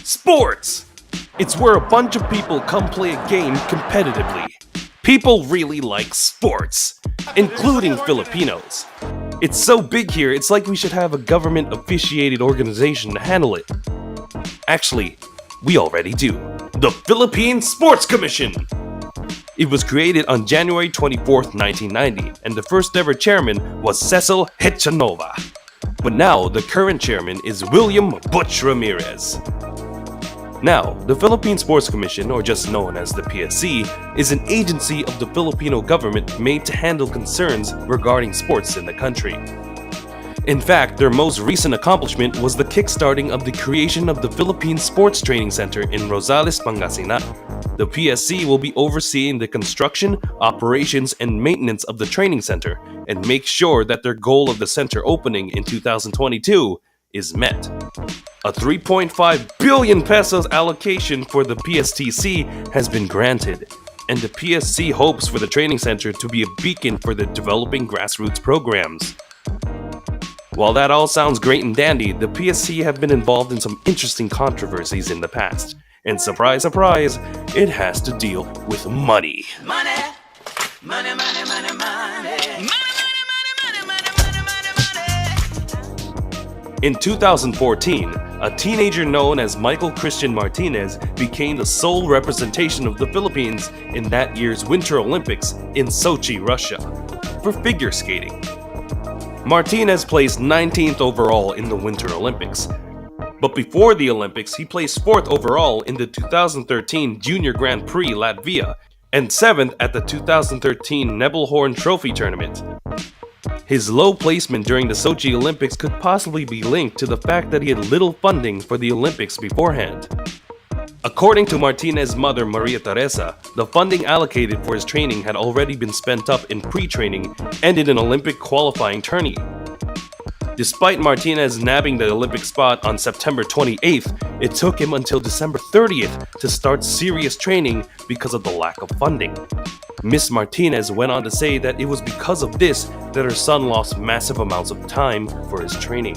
Sports! It's where a bunch of people come play a game competitively. People really like sports, including Filipinos. It's so big here, it's like we should have a government-officiated organization to handle it. Actually, we already do. The Philippine Sports Commission! It was created on January 24th, 1990, and the first ever chairman was Cecil Hechanova. But now, the current chairman is William Butch Ramirez. Now, the Philippine Sports Commission, or just known as the PSC, is an agency of the Filipino government made to handle concerns regarding sports in the country. In fact, their most recent accomplishment was the kickstarting of the creation of the Philippine Sports Training Center in Rosales, Pangasinan. The PSC will be overseeing the construction, operations, and maintenance of the training center and make sure that their goal of the center opening in 2022 is met. A 3.5 billion pesos allocation for the PSTC has been granted, and the PSC hopes for the training center to be a beacon for the developing grassroots programs. While that all sounds great and dandy, the PSC have been involved in some interesting controversies in the past. And surprise, surprise, it has to deal with money. Money, money, money, money, money. In 2014, a teenager known as Michael Christian Martinez became the sole representation of the Philippines in that year's Winter Olympics in Sochi, Russia, for figure skating. Martinez placed 19th overall in the Winter Olympics. But before the Olympics, he placed 4th overall in the 2013 Junior Grand Prix Latvia and 7th at the 2013 Nebelhorn Trophy Tournament. His low placement during the Sochi Olympics could possibly be linked to the fact that he had little funding for the Olympics beforehand. According to Martinez's mother, Maria Teresa, the funding allocated for his training had already been spent up in pre-training and in an Olympic qualifying tourney. Despite Martinez nabbing the Olympic spot on September 28th, it took him until December 30th to start serious training because of the lack of funding. Miss Martinez went on to say that it was because of this that her son lost massive amounts of time for his training.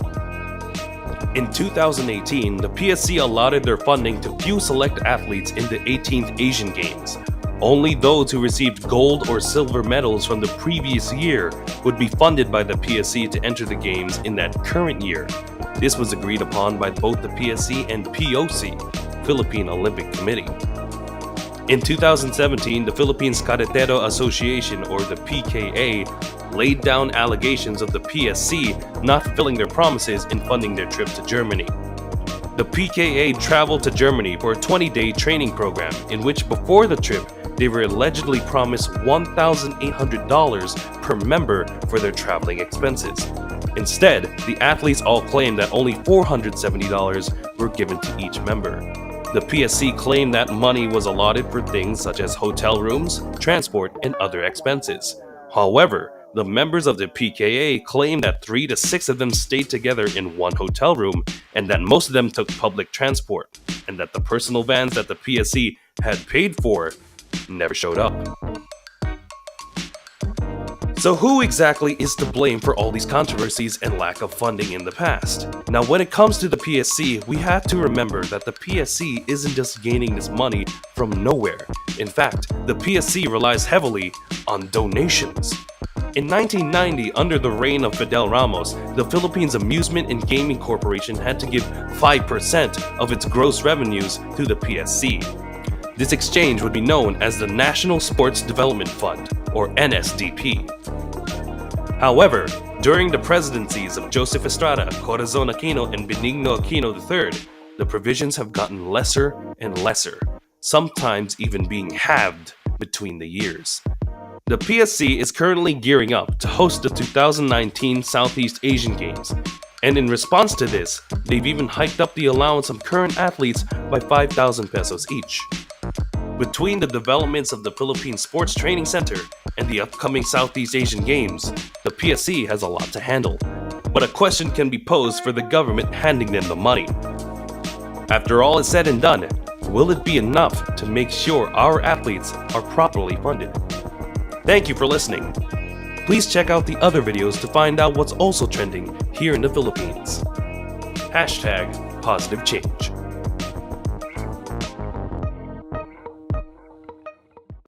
In 2018, the PSC allotted their funding to few select athletes in the 18th Asian Games. Only those who received gold or silver medals from the previous year would be funded by the PSC to enter the Games in that current year. This was agreed upon by both the PSC and POC, Philippine Olympic Committee. In 2017, the Philippines Carretero Association, or the PKA, laid down allegations of the PSC not fulfilling their promises in funding their trip to Germany. The PKA traveled to Germany for a 20-day training program in which before the trip, they were allegedly promised $1,800 per member for their traveling expenses. Instead, the athletes all claimed that only $470 were given to each member. The PSC claimed that money was allotted for things such as hotel rooms, transport, and other expenses. However, the members of the PKA claimed that 3 to 6 of them stayed together in one hotel room and that most of them took public transport, and that the personal vans that the PSC had paid for never showed up. So who exactly is to blame for all these controversies and lack of funding in the past? Now when it comes to the PSC, we have to remember that the PSC isn't just gaining this money from nowhere. In fact, the PSC relies heavily on donations. In 1990, under the reign of Fidel Ramos, the Philippines Amusement and Gaming Corporation had to give 5% of its gross revenues to the PSC. This exchange would be known as the National Sports Development Fund, or NSDP. However, during the presidencies of Joseph Estrada, Corazon Aquino, and Benigno Aquino III, the provisions have gotten lesser and lesser, sometimes even being halved between the years. The PSC is currently gearing up to host the 2019 Southeast Asian Games, and in response to this, they've even hiked up the allowance of current athletes by 5,000 pesos each. Between the developments of the Philippine Sports Training Center and the upcoming Southeast Asian Games, the PSC has a lot to handle, but a question can be posed for the government handing them the money. After all is said and done, will it be enough to make sure our athletes are properly funded? Thank you for listening. Please check out the other videos to find out what's also trending here in the Philippines. #PositiveChange.